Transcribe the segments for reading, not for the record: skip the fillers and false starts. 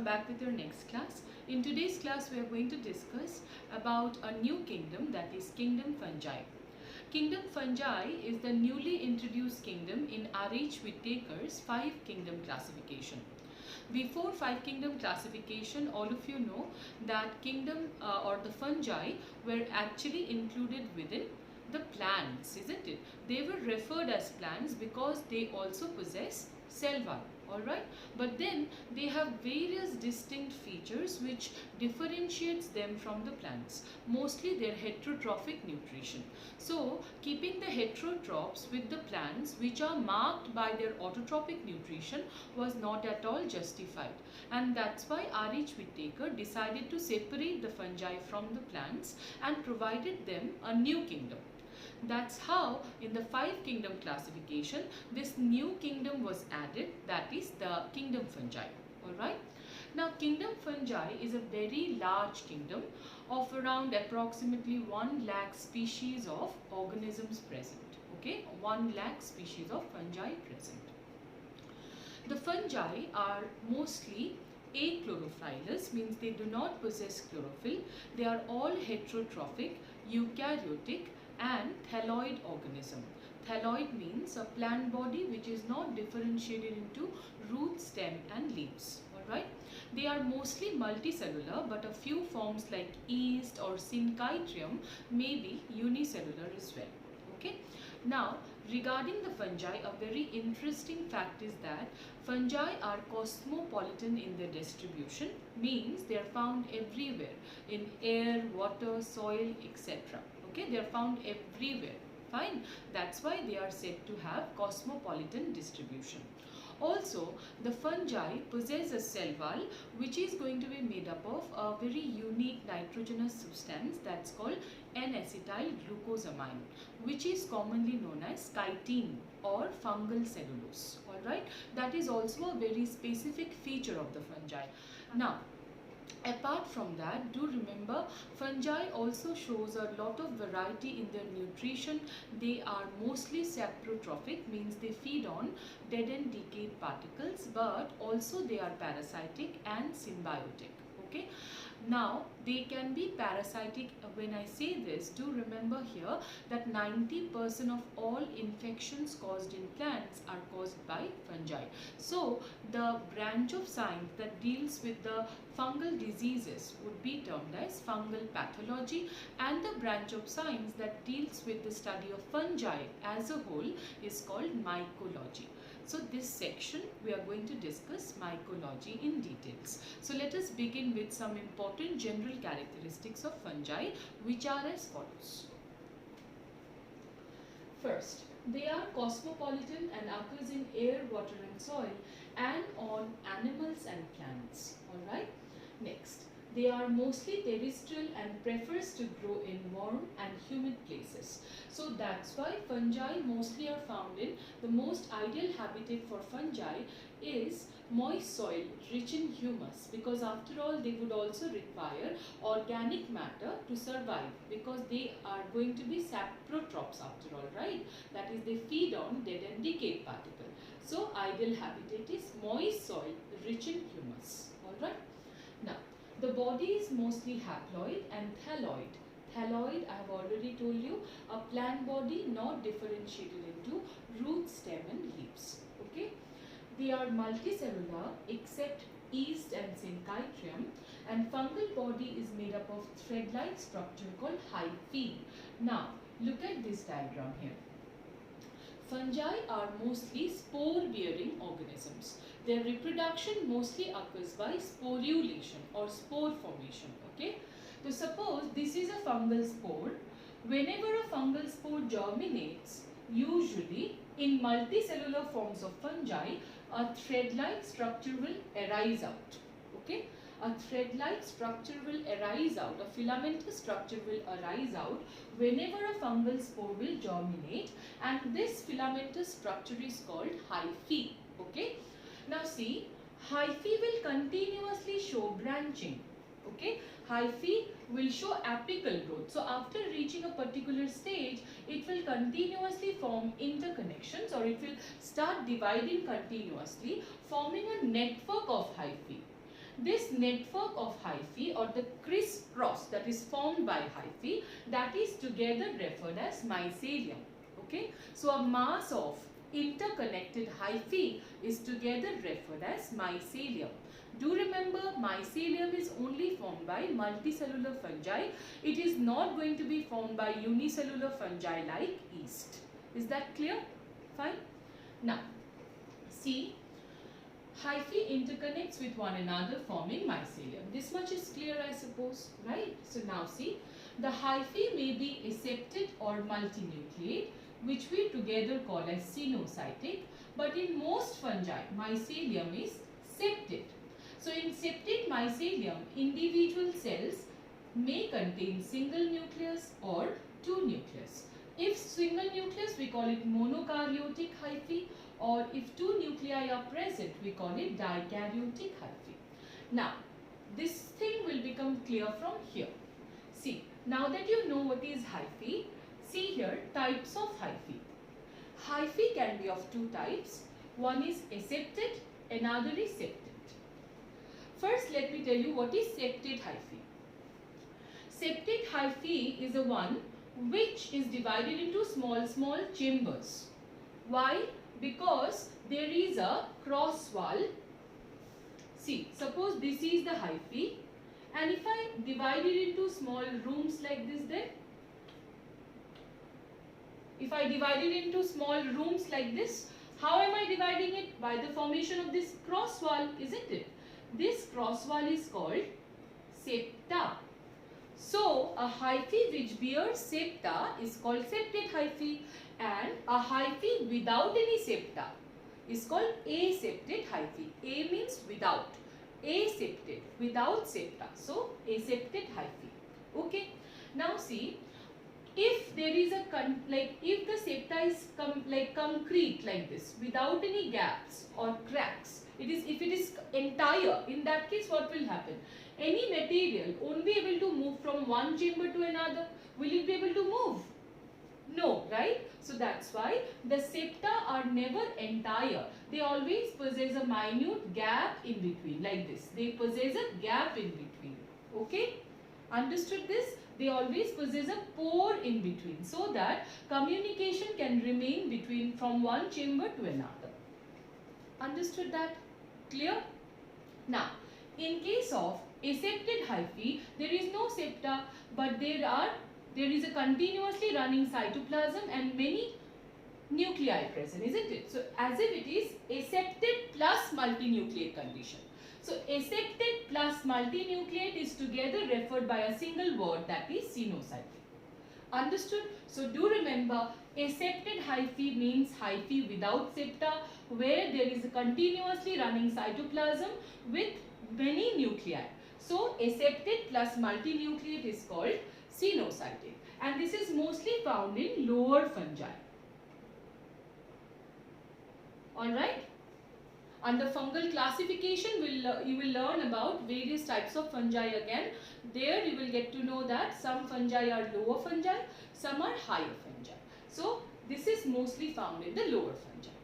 I'm back with your next class. In today's class we are going to discuss about a new kingdom, that is Kingdom Fungi. Kingdom Fungi is the newly introduced kingdom in R.H. Whittaker's 5 kingdom classification. Before 5 kingdom classification, all of you know that kingdom or the fungi were actually included within the plants, isn't it? They were referred as plants because they also possess cell wall, alright? But then they have various distinct features which differentiates them from the plants. Mostly their heterotrophic nutrition. So keeping the heterotrophs with the plants which are marked by their autotrophic nutrition was not at all justified. And that's why R.H. Whittaker decided to separate the fungi from the plants and provided them a new kingdom. That's how in the 5 kingdom classification this new kingdom was added, that is the Kingdom Fungi. Alright. Now Kingdom Fungi is a very large kingdom of around approximately 1 lakh species of organisms present. Okay, 1 lakh species of fungi present. The fungi are mostly achlorophylous, means they do not possess chlorophyll. They are all heterotrophic, eukaryotic and thalloid organism. Thalloid means a plant body which is not differentiated into root, stem and leaves. Alright. They are mostly multicellular, but a few forms like yeast or syncytium may be unicellular as well. Okay. Now regarding the fungi, a very interesting fact is that fungi are cosmopolitan in their distribution, means they are found everywhere in air, water, soil, etc. Okay, they are found everywhere. Fine. That's why they are said to have cosmopolitan distribution. Also, the fungi possess a cell wall which is going to be made up of a very unique nitrogenous substance that's called N-acetyl glucosamine, which is commonly known as chitin or fungal cellulose. Alright, that is also a very specific feature of the fungi. Now, apart from that, do remember fungi also shows a lot of variety in their nutrition. They are mostly saprotrophic, means they feed on dead and decayed particles, but also they are parasitic and symbiotic. Okay. Now they can be parasitic. When I say this, do remember here that 90% of all infections caused in plants are caused by fungi. So the branch of science that deals with the fungal diseases would be termed as fungal pathology, and the branch of science that deals with the study of fungi as a whole is called mycology. So this section we are going to discuss mycology in details. So let us begin with some important general characteristics of fungi, which are as follows. First, they are cosmopolitan and occurs in air, water and soil and on animals and plants. Alright. Next, they are mostly terrestrial and prefers to grow in warm and humid places. So that's why fungi mostly are found in the most ideal habitat for fungi is moist soil rich in humus, because after all they would also require organic matter to survive, because they are going to be saprotrophs after all, right? That is, they feed on dead and decayed particles. So ideal habitat is moist soil rich in humus. Alright. Now the body is mostly haploid and thalloid. Thalloid, I have already told you, a plant body not differentiated into root, stem and leaves. Okay. They are multicellular except yeast and syncytium, and fungal body is made up of thread-like structure called hyphae. Now look at this diagram here. Fungi are mostly spore-bearing organisms. Their reproduction mostly occurs by sporulation or spore formation. Okay. So suppose this is a fungal spore. Whenever a fungal spore germinates, usually in multicellular forms of fungi, a thread-like structure will arise out. Okay. A thread-like structure will arise out, a filamentous structure will arise out whenever a fungal spore will germinate, and this filamentous structure is called hyphae. Okay. Now see, hyphae will continuously show branching. Okay. Hyphae will show apical growth. So after reaching a particular stage, it will continuously form interconnections, or it will start dividing continuously, forming a network of hyphae. This network of hyphae or the crisscross that is formed by hyphae, that is together referred as mycelium. Okay, so a mass of interconnected hyphae is together referred as mycelium. Do remember, mycelium is only formed by multicellular fungi. It is not going to be formed by unicellular fungi like yeast. Is that clear? Fine. Now, see, hyphae interconnects with one another forming mycelium. This much is clear, I suppose, right? So now see, the hyphae may be aseptate or multinucleate, which we together call as cenocytic, but in most fungi, mycelium is septate. So in septate mycelium, individual cells may contain single nucleus or two nucleus. If single nucleus, we call it monokaryotic hyphae, or if two nuclei are present, we call it dikaryotic hyphae. Now, this thing will become clear from here. See, now that you know what is hyphae, see here types of hyphae. Hyphae can be of two types. One is aseptate, another is septate. First, let me tell you what is septate hyphae. Septate hyphae is the one which is divided into small chambers. Why? Because there is a cross wall. See, suppose this is the hyphae, and if I divide it into small rooms like this, then if I divide it into small rooms like this, how am I dividing it? By the formation of this cross wall, isn't it? This cross wall is called septa. So, a hyphae which bears septa is called septate hyphae, and a hyphae without any septa is called aseptate hyphae. A means without. Aseptate, without septa. So, aseptate hyphae. Okay. Now see, if there is a if the septa is concrete like this, without any gaps or cracks, if it is entire, in that case what will happen? Any material won't be able to move from one chamber to another. Will it be able to move? No, right? So that's why the septa are never entire. They always possess a minute gap in between, like this. They possess a gap in between. Okay? Understood this? They always possess a pore in between, so that communication can remain between from one chamber to another. Understood that? Clear? Now, in case of aseptate hyphae, there is no septa, but there is a continuously running cytoplasm and many nuclei present, isn't it? So, as if it is aseptate plus multinucleate condition. So, aseptate plus multinucleate is together referred by a single word, that is cenocytic. Understood? So, do remember, aseptate hyphae means hyphae without septa, where there is a continuously running cytoplasm with many nuclei. So, aseptate plus multinucleate is called cenocytic, and this is mostly found in lower fungi. Alright? Under fungal classification, you will learn about various types of fungi again. There you will get to know that some fungi are lower fungi, some are higher fungi. So, this is mostly found in the lower fungi.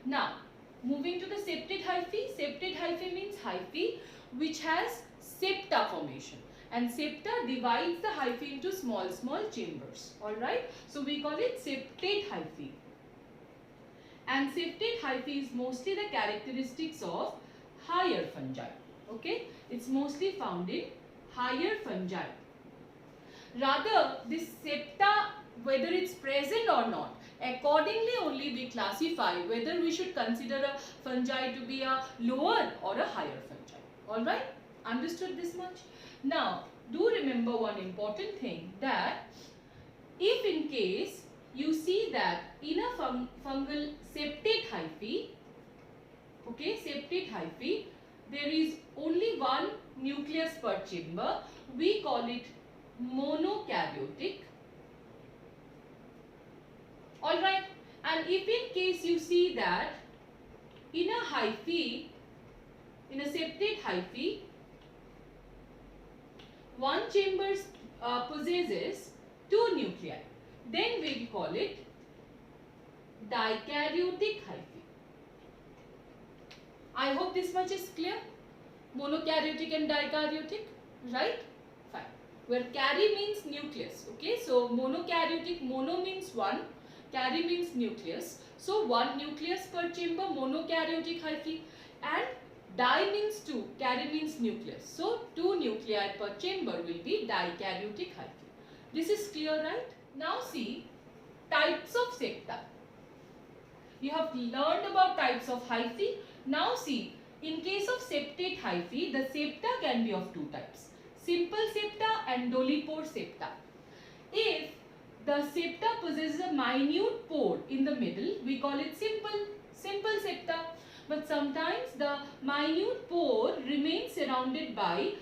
Now, moving to the septate hyphae. Septate hyphae means hyphae which has septa formation, and septa divides the hyphae into small chambers. Alright, so we call it septate hyphae, and septate hyphae is mostly the characteristics of higher fungi. Okay, it's mostly found in higher fungi. Rather, this septa, whether it's present or not, accordingly only we classify whether we should consider a fungi to be a lower or a higher fungi. Alright, understood this much? Now, do remember one important thing, that if in case you see that in a fungal septate hyphae, okay, septate hyphae, there is only one nucleus per chamber, we call it monokaryotic. Alright, and if in case you see that in a hyphae, in a septate hyphae, one chamber possesses two nuclei, then we call it dikaryotic hyphae. I hope this much is clear. Monokaryotic and dikaryotic, right? Fine. Where kary means nucleus. Okay, so monokaryotic, mono means one, kary means nucleus. So one nucleus per chamber, monokaryotic hyphae, and di means two, kary means nucleus. So two nuclei per chamber will be dikaryotic hyphae. This is clear, right? Now see types of septa. You have learned about types of hyphae. Now see, in case of septate hyphae, the septa can be of two types, simple septa and dolichopore septa. If the septa possesses a minute pore in the middle, we call it simple septa. But sometimes the minute pore remains surrounded by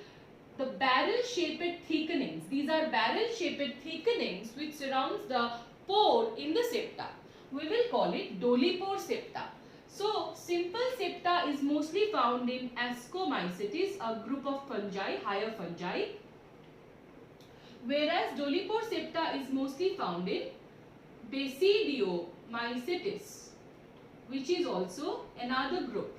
the barrel-shaped thickenings. These are barrel-shaped thickenings which surrounds the pore in the septa. We will call it dolichopore septa. So, simple septa is mostly found in Ascomycetes, a group of fungi, higher fungi. Whereas dolichopore septa is mostly found in Basidiomycetes, which is also another group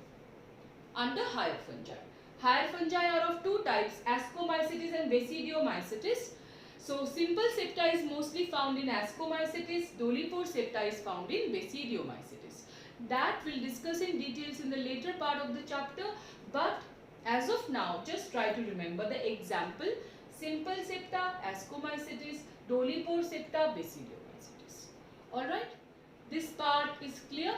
under higher fungi. Higher fungi are of two types, Ascomycetes and Basidiomycetes. So, simple septa is mostly found in Ascomycetes, dolichopore septa is found in Basidiomycetes. That we'll discuss in details in the later part of the chapter, but as of now, just try to remember the example: simple septa, Ascomycetes, dolichopore septa, Basidiomycetes. Alright, this part is clear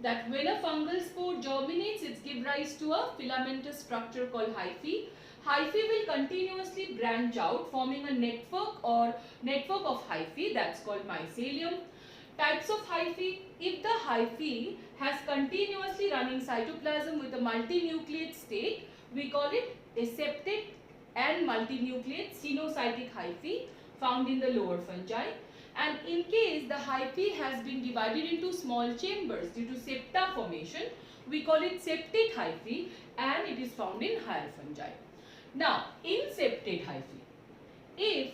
that when a fungal spore germinates, it gives rise to a filamentous structure called hyphae. Hyphae will continuously branch out, forming a network of hyphae, that's called mycelium. Types of hyphae: if the hyphae has continuously running cytoplasm with a multinucleate state, we call it aseptate and multinucleate cenocytic hyphae found in the lower fungi. And in case the hyphae has been divided into small chambers due to septa formation, we call it septate hyphae, and it is found in higher fungi. Now, in septate hyphae, if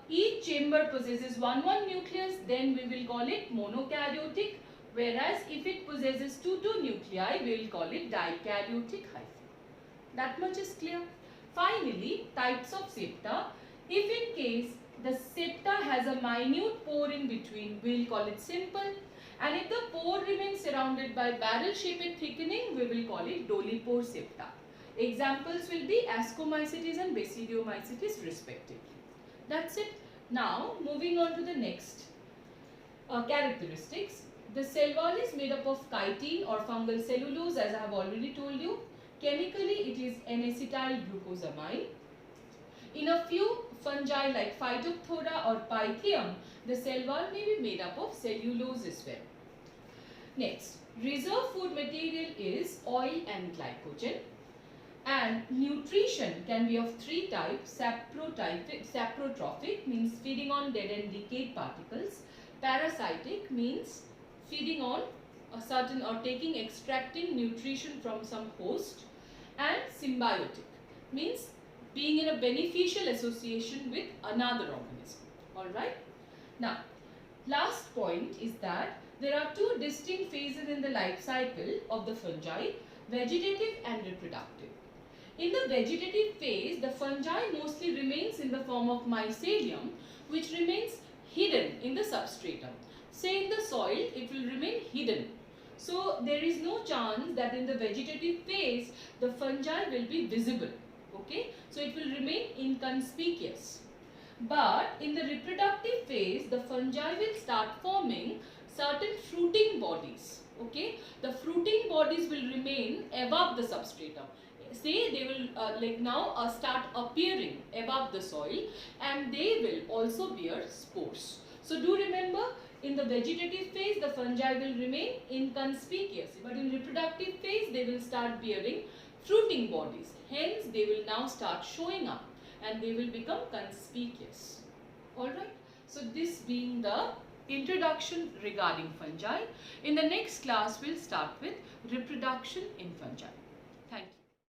each chamber possesses one nucleus, then we will call it monokaryotic, whereas if it possesses two nuclei, we will call it dikaryotic hyphae. That much is clear. Finally, types of septa. If in case the septa has a minute pore in between, we will call it simple, and if the pore remains surrounded by barrel-shaped thickening, we will call it dolichopore septa. Examples will be Ascomycetes and Basidiomycetes respectively. That's it. Now, moving on to the next characteristics. The cell wall is made up of chitin or fungal cellulose, as I have already told you. Chemically, it is N-acetyl glucosamine. In a few fungi like Phytophthora or Pythium, the cell wall may be made up of cellulose as well. Next, reserve food material is oil and glycogen. And nutrition can be of three types: saprotrophic means feeding on dead and decayed particles, parasitic means feeding on a certain or extracting nutrition from some host, and symbiotic means being in a beneficial association with another organism. Alright. Now, last point is that there are two distinct phases in the life cycle of the fungi: vegetative and reproductive. In the vegetative phase, the fungi mostly remains in the form of mycelium, which remains hidden in the substratum. Say in the soil, it will remain hidden. So, there is no chance that in the vegetative phase, the fungi will be visible. Okay, so it will remain inconspicuous. But in the reproductive phase, the fungi will start forming certain fruiting bodies. Okay, the fruiting bodies will remain above the substratum. Say they will start appearing above the soil, and they will also bear spores. So do remember, in the vegetative phase, the fungi will remain inconspicuous, but in reproductive phase, they will start bearing fruiting bodies. Hence, they will now start showing up and they will become conspicuous. Alright, so this being the introduction regarding fungi. In the next class, we'll start with reproduction in fungi.